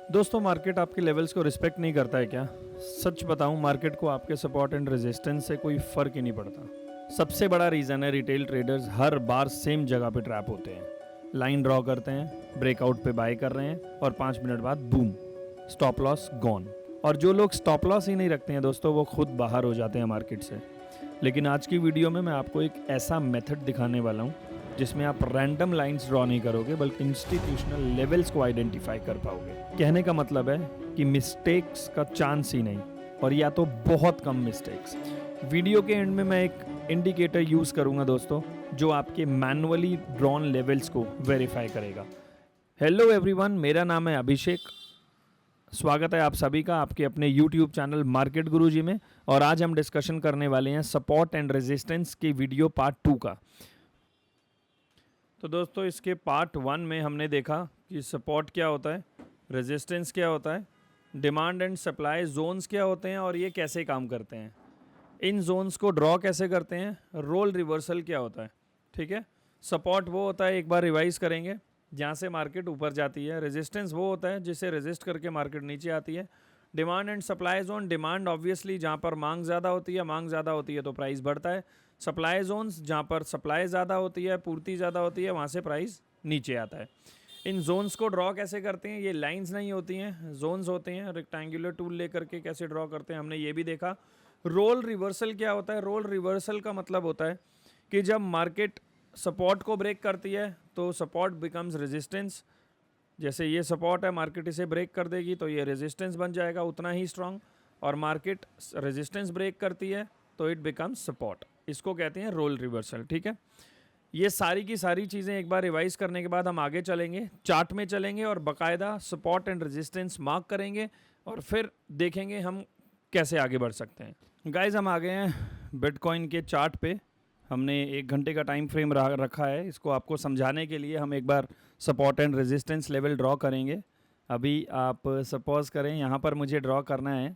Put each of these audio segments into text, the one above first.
दोस्तों मार्केट आपके लेवल्स को रिस्पेक्ट नहीं करता है क्या? सच बताऊं, मार्केट को आपके सपोर्ट एंड रेजिस्टेंस से कोई फ़र्क ही नहीं पड़ता। सबसे बड़ा रीज़न है रिटेल ट्रेडर्स हर बार सेम जगह पे ट्रैप होते हैं। लाइन ड्रॉ करते हैं, ब्रेकआउट पे बाय कर रहे हैं और 5 मिनट बाद बूम, स्टॉप लॉस गॉन। और जो लोग स्टॉप लॉस ही नहीं रखते हैं दोस्तों, वो खुद बाहर हो जाते हैं मार्केट से। लेकिन आज की वीडियो में मैं आपको एक ऐसा मेथड दिखाने वाला हूँ जिसमें आप रैंडम लाइंस ड्रॉ नहीं करोगे बल्कि इंस्टीट्यूशनल लेवल्स को आइडेंटिफाई कर पाओगे। कहने का मतलब है कि मिस्टेक्स का चांस ही नहीं, और या तो बहुत कम मिस्टेक्स। वीडियो के एंड में मैं एक इंडिकेटर यूज़ करूंगा दोस्तों, जो आपके मैनुअली ड्रॉन लेवल्स को वेरीफाई करेगा। हेलो एवरीवन, मेरा नाम है अभिषेक। स्वागत है आप सभी का आपके अपने YouTube चैनल मार्केट गुरुजी में। और आज हम डिस्कशन करने वाले हैं सपोर्ट एंड रेजिस्टेंस की वीडियो पार्ट 2 का। तो दोस्तों इसके पार्ट 1 में हमने देखा कि सपोर्ट क्या होता है, रेजिस्टेंस क्या होता है, डिमांड एंड सप्लाई जोन्स क्या होते हैं और ये कैसे काम करते हैं, इन जोन्स को ड्रॉ कैसे करते हैं, रोल रिवर्सल क्या होता है। ठीक है, सपोर्ट वो होता है, एक बार रिवाइज करेंगे, जहाँ से मार्केट ऊपर जाती है। रेजिस्टेंस वो होता है जिसे रेजिस्ट करके मार्केट नीचे आती है। Demand and supply zone, demand obviously जहाँ पर मांग ज़्यादा होती है, मांग ज़्यादा होती है तो प्राइस बढ़ता है। सप्लाई जोन्स जहाँ पर सप्लाई ज़्यादा होती है, पूर्ति ज़्यादा होती है, वहाँ से प्राइस नीचे आता है। इन जोन्स को ड्रॉ कैसे करते हैं, ये लाइंस नहीं होती हैं, जोन्स होते हैं। रेक्टेंगुलर टूल लेकर के कैसे ड्रॉ करते हैं हमने ये भी देखा। रोल रिवर्सल क्या होता है? रोल रिवर्सल का मतलब होता है कि जब मार्केट सपोर्ट को ब्रेक करती है तो सपोर्ट बिकम्स रेजिस्टेंस। जैसे ये सपोर्ट है, मार्केट इसे ब्रेक कर देगी तो ये रेजिस्टेंस बन जाएगा उतना ही स्ट्रांग, और मार्केट रेजिस्टेंस ब्रेक करती है तो इट बिकम्स सपोर्ट। इसको कहते हैं रोल रिवर्सल। ठीक है, ये सारी की सारी चीज़ें एक बार रिवाइज करने के बाद हम आगे चलेंगे, चार्ट में चलेंगे और बाकायदा सपोर्ट एंड रेजिस्टेंस मार्क करेंगे और फिर देखेंगे हम कैसे आगे बढ़ सकते हैं। गाइज हम आ गए हैं बिटकॉइन के चार्ट पे। हमने 1 घंटे का टाइम फ्रेम रखा है। इसको आपको समझाने के लिए हम एक बार support and resistance level draw करेंगे। अभी आप सपोज करें यहाँ पर मुझे ड्रॉ करना है,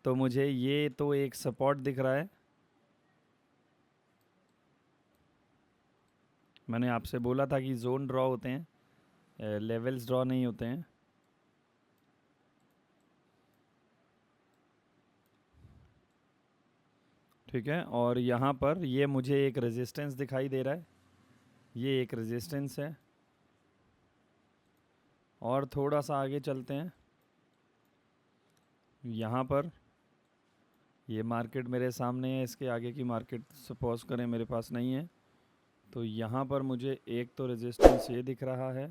तो मुझे ये तो एक सपोर्ट दिख रहा है। मैंने आपसे बोला था कि जोन ड्रॉ होते हैं, लेवल्स ड्रॉ नहीं होते हैं। ठीक है, और यहाँ पर ये मुझे एक रेजिस्टेंस दिखाई दे रहा है, ये एक रेजिस्टेंस है। और थोड़ा सा आगे चलते हैं, यहाँ पर ये मार्केट मेरे सामने है, इसके आगे की मार्केट सपोज करें मेरे पास नहीं है, तो यहाँ पर मुझे एक तो रेजिस्टेंस ये दिख रहा है,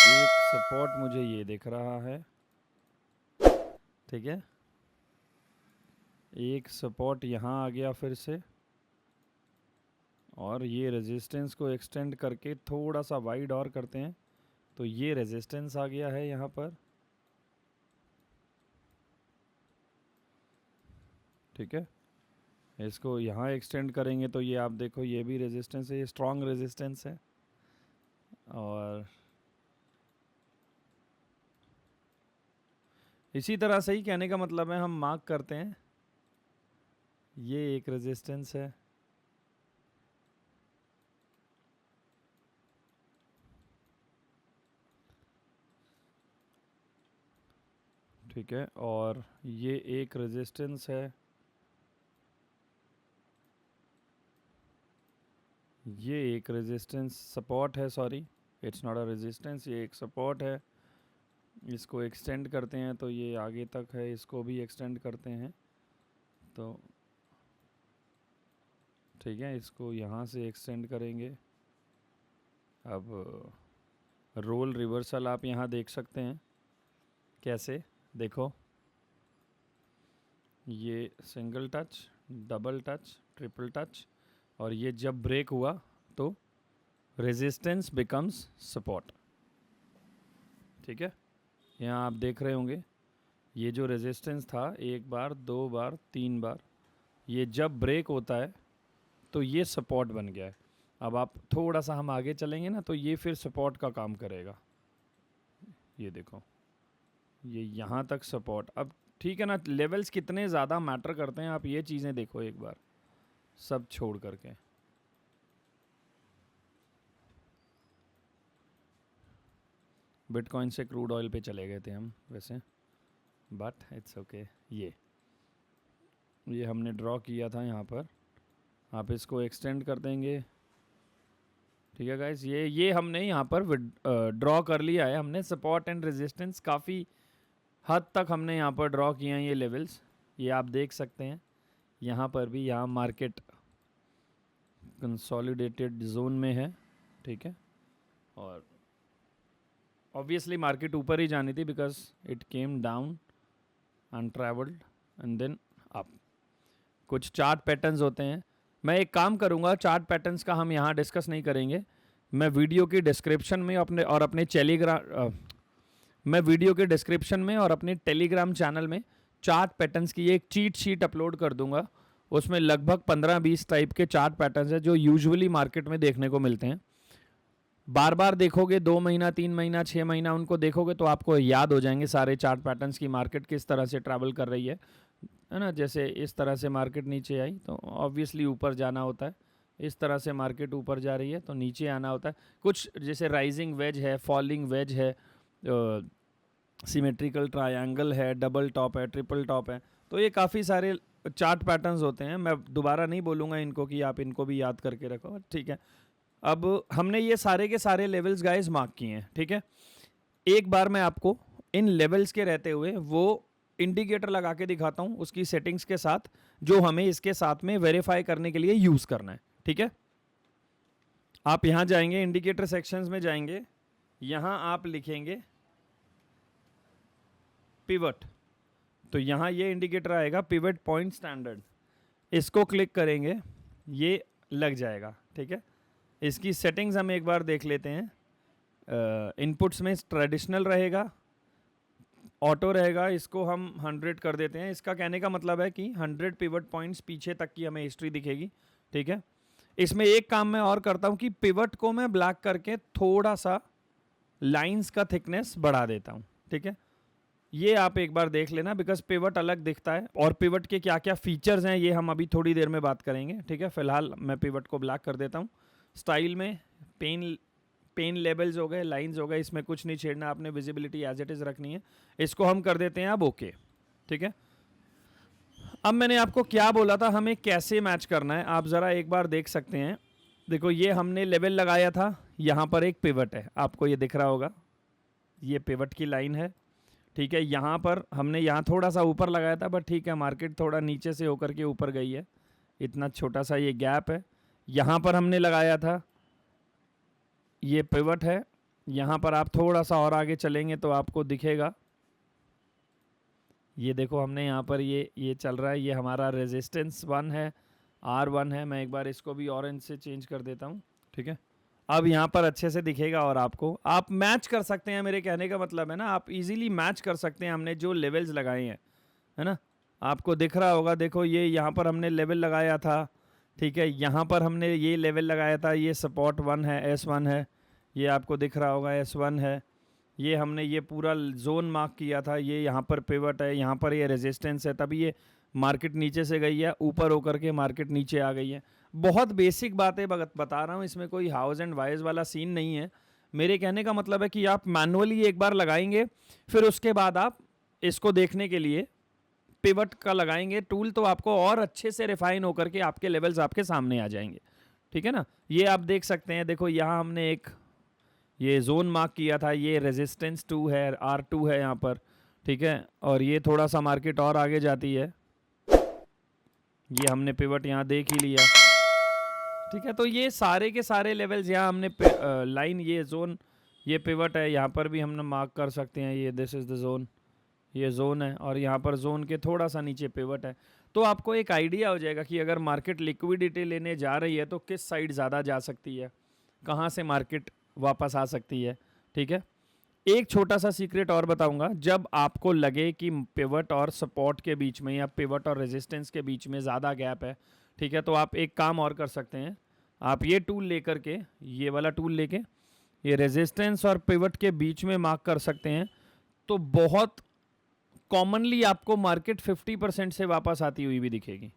एक सपोर्ट मुझे ये दिख रहा है। ठीक है, एक सपोर्ट यहाँ आ गया फिर से, और ये रेजिस्टेंस को एक्सटेंड करके थोड़ा सा वाइड और करते हैं तो ये रेजिस्टेंस आ गया है यहाँ पर। ठीक है, इसको यहाँ एक्सटेंड करेंगे तो ये आप देखो, ये भी रेजिस्टेंस है, ये स्ट्रॉन्ग रेजिस्टेंस है। और इसी तरह से ही कहने का मतलब है, हम मार्क करते हैं, ये एक रेजिस्टेंस है, ठीक है, और ये एक रेजिस्टेंस है, ये एक रेजिस्टेंस सपोर्ट है, sorry it's not a resistance, ये एक सपोर्ट है। इसको एक्सटेंड करते हैं तो ये आगे तक है, इसको भी एक्सटेंड करते हैं तो ठीक है, इसको यहाँ से एक्सटेंड करेंगे। अब रोल रिवर्सल आप यहाँ देख सकते हैं कैसे, देखो ये single touch, double touch, triple touch, और ये जब ब्रेक हुआ तो रेजिस्टेंस बिकम्स सपोर्ट। ठीक है, यहाँ आप देख रहे होंगे, ये जो रेजिस्टेंस था, एक बार, दो बार, तीन बार, ये जब ब्रेक होता है तो ये सपोर्ट बन गया है। अब आप थोड़ा सा हम आगे चलेंगे ना, तो ये फिर सपोर्ट का काम करेगा। ये देखो, ये यहाँ तक सपोर्ट। अब ठीक है ना, लेवल्स कितने ज़्यादा मैटर करते हैं, आप ये चीज़ें देखो एक बार, सब छोड़ करके। बिटकॉइन से क्रूड ऑयल पे चले गए थे हम वैसे, बट इट्स ओके। ये हमने ड्रॉ किया था यहाँ पर, आप इसको एक्सटेंड कर देंगे। ठीक है गाइस, ये हमने यहाँ पर ड्रॉ कर लिया है। हमने सपोर्ट एंड रेजिस्टेंस काफ़ी हद तक हमने यहाँ पर ड्रॉ किए हैं ये लेवल्स, ये आप देख सकते हैं। यहाँ पर भी यहाँ मार्केट कंसोलिडेटेड जोन में है, ठीक है, और ऑब्वियसली मार्केट ऊपर ही जानी थी because it came down untravelled and then up. कुछ चार्ट पैटर्न्स होते हैं, मैं एक काम करूँगा, चार्ट पैटर्न्स का हम यहाँ डिस्कस नहीं करेंगे। मैं वीडियो की डिस्क्रिप्शन में अपने टेलीग्राम चैनल में चार्ट पैटर्न्स की एक चीट शीट अपलोड कर दूंगा। उसमें लगभग 15-20 टाइप के चार्ट पैटर्न्स हैं जो यूजुअली मार्केट में देखने को मिलते हैं। बार बार देखोगे, 2 महीना 3 महीना 6 महीना उनको देखोगे तो आपको याद हो जाएंगे सारे चार्ट पैटर्न्स की मार्केट किस तरह से ट्रैवल कर रही है ना। जैसे इस तरह से मार्केट नीचे आई तो ऑब्वियसली ऊपर जाना होता है, इस तरह से मार्केट ऊपर जा रही है तो नीचे आना होता है। कुछ जैसे राइजिंग वेज है, फॉलिंग वेज है, सिमेट्रिकल ट्रायंगल है, डबल टॉप है, ट्रिपल टॉप है, तो ये काफ़ी सारे चार्ट पैटर्न्स होते हैं। मैं दोबारा नहीं बोलूँगा इनको कि आप इनको भी याद करके रखो, ठीक है। अब हमने ये सारे के सारे लेवल्स गाइस मार्क किए हैं, ठीक है। एक बार मैं आपको इन लेवल्स के रहते हुए वो इंडिकेटर लगा के दिखाता हूँ उसकी सेटिंग्स के साथ, जो हमें इसके साथ में वेरीफाई करने के लिए यूज़ करना है, ठीक है। आप यहाँ जाएंगे, इंडिकेटर सेक्शंस में जाएंगे, यहाँ आप लिखेंगे पिवट, तो यहाँ ये इंडिकेटर आएगा पिवट पॉइंट स्टैंडर्ड, इसको क्लिक करेंगे ये लग जाएगा, ठीक है। इसकी सेटिंग्स हम एक बार देख लेते हैं। इनपुट्स में ट्रेडिशनल रहेगा, ऑटो रहेगा, इसको हम 100 कर देते हैं। इसका कहने का मतलब है कि 100 पिवट पॉइंट्स पीछे तक की हमें हिस्ट्री दिखेगी, ठीक है। इसमें एक काम मैं और करता हूँ कि पिवट को मैं ब्लैक करके थोड़ा सा लाइंस का थिकनेस बढ़ा देता हूँ, ठीक है। ये आप एक बार देख लेना बिकॉज पिवट अलग दिखता है, और पिवट के क्या क्या फीचर्स हैं ये हम अभी थोड़ी देर में बात करेंगे, ठीक है। फिलहाल मैं पिवट को ब्लैक कर देता हूँ। स्टाइल में पेन लेबल्स हो गए, लाइंस हो गए, इसमें कुछ नहीं छेड़ना आपने, विजिबिलिटी एज इट इज़ रखनी है। इसको हम कर देते हैं अब ओके, ठीक है। अब मैंने आपको क्या बोला था हमें कैसे मैच करना है, आप ज़रा एक बार देख सकते हैं। देखो ये हमने लेवल लगाया था, यहाँ पर एक पिवट है, आपको ये दिख रहा होगा, ये पिवट की लाइन है, ठीक है। यहाँ पर हमने यहाँ थोड़ा सा ऊपर लगाया था, बट ठीक है मार्केट थोड़ा नीचे से होकर के ऊपर गई है, इतना छोटा सा ये गैप है। यहाँ पर हमने लगाया था, ये पिवट है। यहाँ पर आप थोड़ा सा और आगे चलेंगे तो आपको दिखेगा, ये देखो हमने यहाँ पर ये चल रहा है, ये हमारा रेजिस्टेंस 1 है, R1 है। मैं एक बार इसको भी ऑरेंज से चेंज कर देता हूँ, ठीक है। अब यहाँ पर अच्छे से दिखेगा और आपको आप मैच कर सकते हैं, मेरे कहने का मतलब है ना, आप इजीली मैच कर सकते हैं हमने जो लेवल्स लगाए हैं, है ना। आपको दिख रहा होगा, देखो ये यहाँ पर हमने लेवल लगाया था, ठीक है। यहाँ पर हमने ये लेवल लगाया था, ये सपोर्ट 1 है, S1 है, ये आपको दिख रहा होगा S1 है। ये हमने ये पूरा जोन मार्क किया था, ये यहाँ पर पिवट है, यहाँ पर ये रेजिस्टेंस है, तभी ये मार्केट नीचे से गई है, ऊपर होकर के मार्केट नीचे आ गई है। बहुत बेसिक बातें बता रहा हूँ, इसमें कोई हाउस एंड वाइज वाला सीन नहीं है। मेरे कहने का मतलब है कि आप मैनुअली एक बार लगाएंगे, फिर उसके बाद आप इसको देखने के लिए पिवट का लगाएंगे टूल, तो आपको और अच्छे से रिफाइन होकर के आपके लेवल्स आपके सामने आ जाएंगे, ठीक है ना। ये आप देख सकते हैं, देखो यहाँ हमने एक ये जोन मार्क किया था, ये रेजिस्टेंस 2 है, R2 है यहाँ पर, ठीक है। और ये थोड़ा सा मार्केट और आगे जाती है, ये हमने पिवट यहाँ देख ही लिया, ठीक है। तो ये सारे के सारे लेवल्स यहाँ हमने लाइन, ये जोन, ये पिवट है, यहाँ पर भी हमने मार्क कर सकते हैं, ये दिस इज़ द जोन, ये जोन है, और यहाँ पर जोन के थोड़ा सा नीचे पिवट है। तो आपको एक आइडिया हो जाएगा कि अगर मार्केट लिक्विडिटी लेने जा रही है तो किस साइड ज़्यादा जा सकती है, कहाँ से मार्केट वापस आ सकती है, ठीक है। एक छोटा सा सीक्रेट और बताऊंगा, जब आपको लगे कि पिवट और सपोर्ट के बीच में या पिवट और रेजिस्टेंस के बीच में ज़्यादा गैप है, ठीक है, तो आप एक काम और कर सकते हैं। आप ये टूल लेकर के, ये वाला टूल लेके ये रेजिस्टेंस और पिवट के बीच में मार्क कर सकते हैं, तो बहुत कॉमनली आपको मार्केट 50% से वापस आती हुई भी दिखेगी।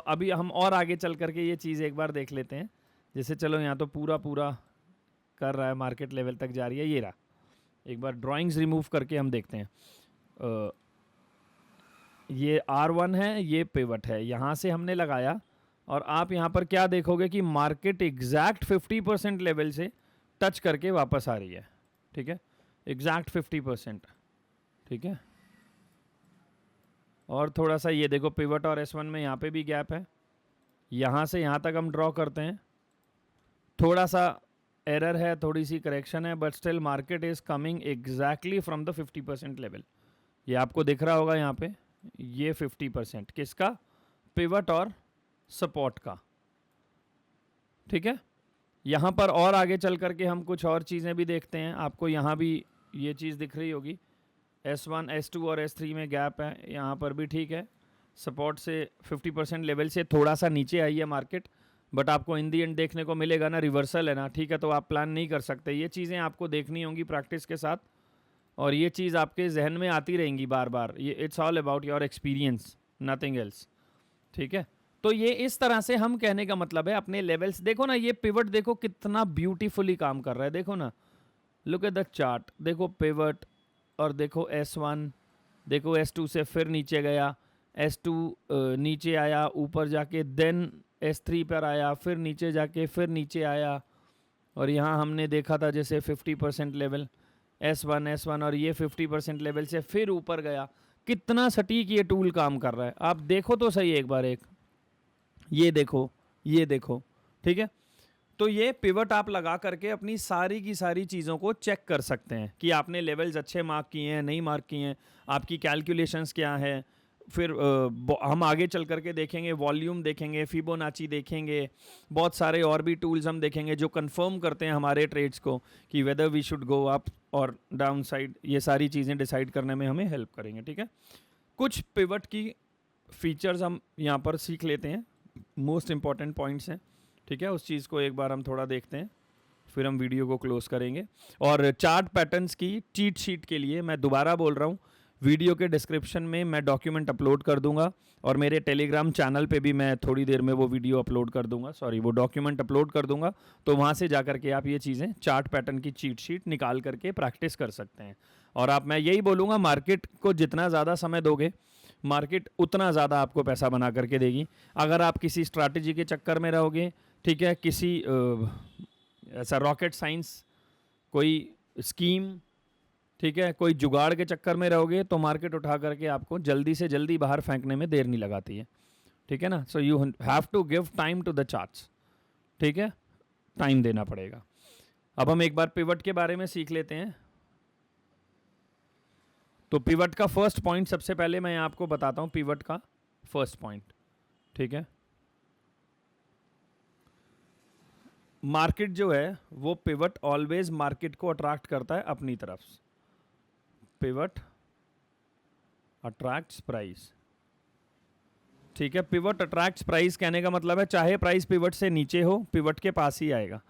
अभी हम और आगे चल करके ये चीज़ एक बार देख लेते हैं। जैसे चलो यहाँ तो पूरा कर रहा है, मार्केट लेवल तक जा रही है, ये रहा। एक बार ड्राइंग्स रिमूव करके हम देखते हैं। ये R1 है, ये पिवट है, यहाँ से हमने लगाया और आप यहाँ पर क्या देखोगे कि मार्केट एग्जैक्ट 50% लेवल से टच करके वापस आ रही है। ठीक है, एग्जैक्ट 50%। ठीक है, और थोड़ा सा ये देखो पिवट और S1 में यहाँ पे भी गैप है, यहाँ से यहाँ तक हम ड्रॉ करते हैं, थोड़ा सा एरर है, थोड़ी सी करेक्शन है, but still market is coming exactly from the 50% level. ये आपको दिख रहा होगा यहाँ पे, ये 50% किसका, पिवट और सपोर्ट का। ठीक है, यहाँ पर और आगे चल करके हम कुछ और चीज़ें भी देखते हैं। आपको यहाँ भी ये चीज़ दिख रही होगी, S1, S2 और S3 में गैप है, यहाँ पर भी ठीक है। सपोर्ट से 50% लेवल से थोड़ा सा नीचे आई है मार्केट, बट आपको इन दी एंड देखने को मिलेगा ना, रिवर्सल है ना। ठीक है, तो आप प्लान नहीं कर सकते, ये चीज़ें आपको देखनी होंगी प्रैक्टिस के साथ, और ये चीज़ आपके जहन में आती रहेंगी बार बार। ये it's all about your experience, nothing else. ठीक है, तो ये इस तरह से हम कहने का मतलब है अपने लेवल्स। देखो ना, ये पिवट देखो कितना ब्यूटीफुली काम कर रहा है, देखो ना, लुक एट द चार्ट, देखो पिवट, और देखो S1, देखो S2 से फिर नीचे गया, S2 नीचे आया, ऊपर जाके देन S3 पर आया, फिर नीचे जाके फिर नीचे आया, और यहाँ हमने देखा था जैसे 50% लेवल S1 और ये 50% लेवल से फिर ऊपर गया। कितना सटीक ये टूल काम कर रहा है, आप देखो तो सही एक बार, एक ये देखो, ये देखो। ठीक है, तो ये पिवट आप लगा करके अपनी सारी की सारी चीज़ों को चेक कर सकते हैं कि आपने लेवल्स अच्छे मार्क किए हैं, नहीं मार्क किए हैं, आपकी कैलकुलेशंस क्या है। फिर हम आगे चल करके देखेंगे, वॉल्यूम देखेंगे, फिबोनाची देखेंगे, बहुत सारे और भी टूल्स हम देखेंगे जो कंफर्म करते हैं हमारे ट्रेड्स को कि whether we should go up और डाउन साइड। ये सारी चीज़ें डिसाइड करने में हमें हेल्प करेंगे। ठीक है, कुछ पिवट की फीचर्स हम यहाँ पर सीख लेते हैं, मोस्ट इंपॉर्टेंट पॉइंट्स हैं। ठीक है, उस चीज़ को एक बार हम थोड़ा देखते हैं, फिर हम वीडियो को क्लोज करेंगे। और चार्ट पैटर्न्स की चीट शीट के लिए मैं दोबारा बोल रहा हूँ, वीडियो के डिस्क्रिप्शन में मैं डॉक्यूमेंट अपलोड कर दूंगा, और मेरे टेलीग्राम चैनल पे भी मैं थोड़ी देर में वो वीडियो अपलोड कर दूंगा, वो डॉक्यूमेंट अपलोड कर दूंगा। तो वहाँ से जा करके आप ये चीज़ें, चार्ट पैटर्न की चीट शीट निकाल करके प्रैक्टिस कर सकते हैं। और मैं यही बोलूँगा, मार्केट को जितना ज़्यादा समय दोगे, मार्केट उतना ज़्यादा आपको पैसा बना करके देगी। अगर आप किसी स्ट्रैटेजी के चक्कर में रहोगे, ठीक है, किसी ऐसा रॉकेट साइंस, कोई स्कीम, ठीक है, कोई जुगाड़ के चक्कर में रहोगे, तो मार्केट उठा करके आपको जल्दी से जल्दी बाहर फेंकने में देर नहीं लगाती है। ठीक है ना, so you have to give time to the charts. ठीक है, टाइम देना पड़ेगा। अब हम एक बार पिवट के बारे में सीख लेते हैं। तो पिवट का फर्स्ट पॉइंट, सबसे पहले मैं आपको बताता हूं पिवट का फर्स्ट पॉइंट। ठीक है, मार्केट जो है वो पिवट ऑलवेज मार्केट को अट्रैक्ट करता है अपनी तरफ। Pivot attracts price. ठीक है, पिवट अट्रैक्ट्स प्राइस कहने का मतलब है चाहे प्राइस पिवट से नीचे हो, पिवट के पास ही आएगा,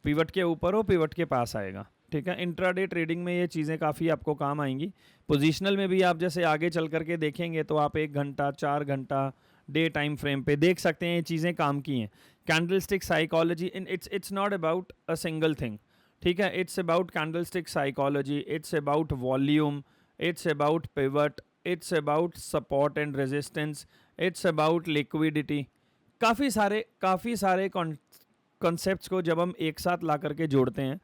पिवट के ऊपर हो, पिवट के पास आएगा। ठीक है, इंट्राडे ट्रेडिंग में ये चीज़ें काफ़ी आपको काम आएंगी। पोजीशनल में भी आप जैसे आगे चल करके देखेंगे तो आप 1 घंटा, 4 घंटा डे टाइम फ्रेम पे देख सकते हैं, ये चीज़ें काम की हैं। Candlestick psychology, it's not about a single thing. ठीक है, it's about candlestick psychology, it's about volume, it's about pivot, it's about support and resistance, it's about liquidity. काफ़ी सारे कॉन्सेप्ट्स को जब हम एक साथ ला करके जोड़ते हैं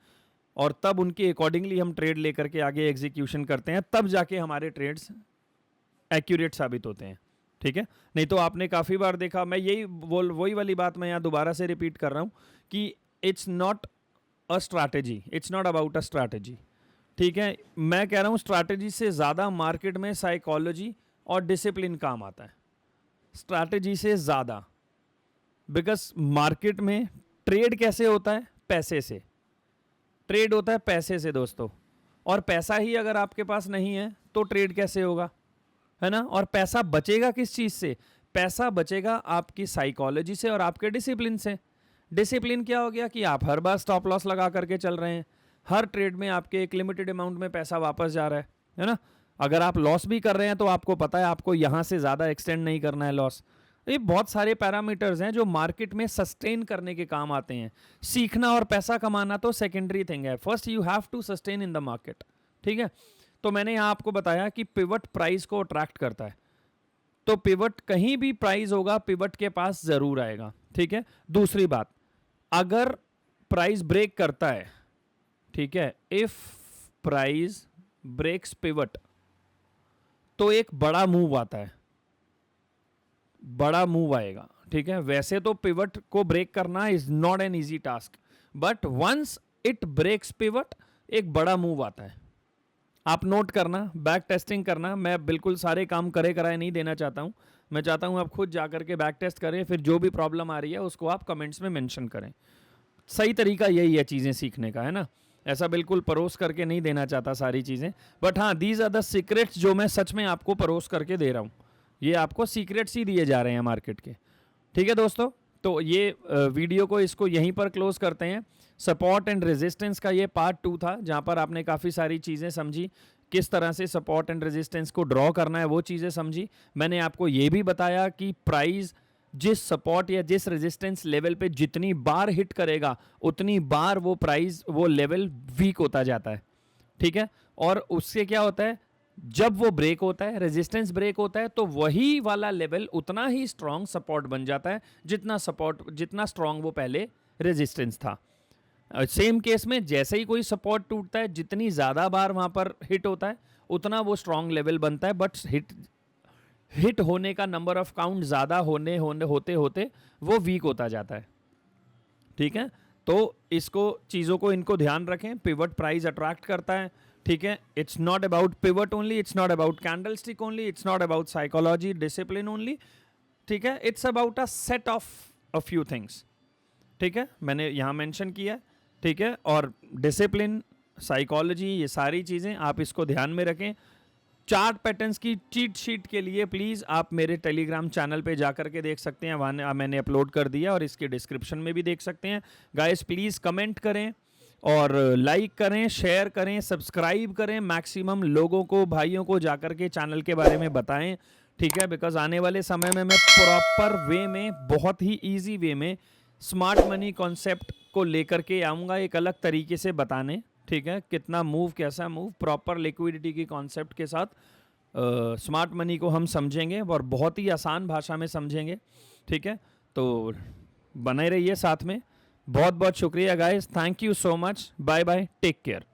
और तब उनके अकॉर्डिंगली हम ट्रेड लेकर के आगे एग्जीक्यूशन करते हैं, तब जाके हमारे ट्रेड्स एक्यूरेट साबित होते हैं। ठीक है, नहीं तो आपने काफ़ी बार देखा, मैं वही वाली बात मैं यहाँ दोबारा से रिपीट कर रहा हूँ कि it's not a strategy, it's not about a strategy. ठीक है, मैं कह रहा हूँ स्ट्रैटेजी से ज़्यादा मार्केट में साइकोलॉजी और डिसिप्लिन काम आता है, स्ट्रैटेजी से ज़्यादा। बिकॉज मार्केट में ट्रेड कैसे होता है, पैसे से ट्रेड होता है, पैसे से दोस्तों। और पैसा ही अगर आपके पास नहीं है तो ट्रेड कैसे होगा, है ना। और पैसा बचेगा किस चीज़ से, पैसा बचेगा आपकी साइकोलॉजी से और आपके डिसिप्लिन से। डिसिप्लिन क्या हो गया कि आप हर बार स्टॉप लॉस लगा करके चल रहे हैं, हर ट्रेड में आपके एक लिमिटेड अमाउंट में पैसा वापस जा रहा है ना। अगर आप लॉस भी कर रहे हैं तो आपको पता है आपको यहाँ से ज़्यादा एक्सटेंड नहीं करना है लॉस। ये बहुत सारे पैरामीटर्स हैं जो मार्केट में सस्टेन करने के काम आते हैं। सीखना और पैसा कमाना तो सेकेंडरी थिंग है, first you have to sustain in the market. ठीक है, तो मैंने यहाँ आपको बताया कि पिवट प्राइस को अट्रैक्ट करता है, तो पिवट कहीं भी प्राइस होगा पिवट के पास जरूर आएगा। ठीक है, दूसरी बात, अगर प्राइस ब्रेक करता है, ठीक है, इफ प्राइस ब्रेक्स पिवट तो एक बड़ा मूव आता है, बड़ा मूव आएगा। ठीक है, वैसे तो पिवट को ब्रेक करना is not an easy task, but once it breaks pivot एक बड़ा मूव आता है। आप नोट करना, बैक टेस्टिंग करना। मैं बिल्कुल सारे काम करे कराए नहीं देना चाहता हूं, मैं चाहता हूं आप खुद जाकर के बैक टेस्ट करें, फिर जो भी प्रॉब्लम आ रही है उसको आप कमेंट्स में मेंशन करें। सही तरीका यही है चीज़ें सीखने का, है ना। ऐसा बिल्कुल परोस करके नहीं देना चाहता सारी चीज़ें, बट हाँ, दीज आर द सीक्रेट्स जो मैं सच में आपको परोस करके दे रहा हूँ। ये आपको सीक्रेट्स ही दिए जा रहे हैं मार्केट के। ठीक है दोस्तों, तो ये वीडियो को इसको यहीं पर क्लोज करते हैं। सपोर्ट एंड रेजिस्टेंस का ये पार्ट 2 था, जहाँ पर आपने काफ़ी सारी चीज़ें समझी, किस तरह से सपोर्ट एंड रेजिस्टेंस को ड्रॉ करना है वो चीज़ें समझी। मैंने आपको ये भी बताया कि प्राइस जिस सपोर्ट या जिस रेजिस्टेंस लेवल पे जितनी बार हिट करेगा उतनी बार वो प्राइस, वो लेवल वीक होता जाता है। ठीक है, और उससे क्या होता है, जब वो ब्रेक होता है, रेजिस्टेंस ब्रेक होता है, तो वही वाला लेवल उतना ही स्ट्रांग सपोर्ट बन जाता है जितना स्ट्रांग वो पहले रेजिस्टेंस था। सेम केस में जैसे ही कोई सपोर्ट टूटता है, जितनी ज़्यादा बार वहाँ पर हिट होता है उतना वो स्ट्रांग लेवल बनता है, बट हिट होने का नंबर ऑफ काउंट ज़्यादा होते होते वो वीक होता जाता है। ठीक है, तो इसको चीज़ों को इनको ध्यान रखें। पिवट प्राइस अट्रैक्ट करता है। ठीक है, it's not about pivot only, it's not about candlestick only, it's not about psychology discipline only. ठीक है, it's about a set of a few things. ठीक है, मैंने यहाँ मेंशन किया। ठीक है, और डिसिप्लिन, साइकोलॉजी, ये सारी चीज़ें आप इसको ध्यान में रखें। चार्ट पैटर्न्स की चीट शीट के लिए प्लीज़ आप मेरे टेलीग्राम चैनल पे जाकर के देख सकते हैं, वहाँ मैंने अपलोड कर दिया, और इसके डिस्क्रिप्शन में भी देख सकते हैं। गाइस प्लीज़ कमेंट करें और लाइक करें, शेयर करें, सब्सक्राइब करें, मैक्सिमम लोगों को, भाइयों को जाकर के चैनल के बारे में बताएं। ठीक है, बिकॉज आने वाले समय में मैं प्रॉपर वे में, बहुत ही ईजी वे में स्मार्ट मनी कॉन्सेप्ट को लेकर के आऊँगा, एक अलग तरीके से बताने। ठीक है, कितना मूव, कैसा मूव, प्रॉपर लिक्विडिटी की कॉन्सेप्ट के साथ स्मार्ट मनी को हम समझेंगे और बहुत ही आसान भाषा में समझेंगे। ठीक है, तो बने रहिए साथ में। बहुत बहुत शुक्रिया guys, thank you so much, bye bye, take care.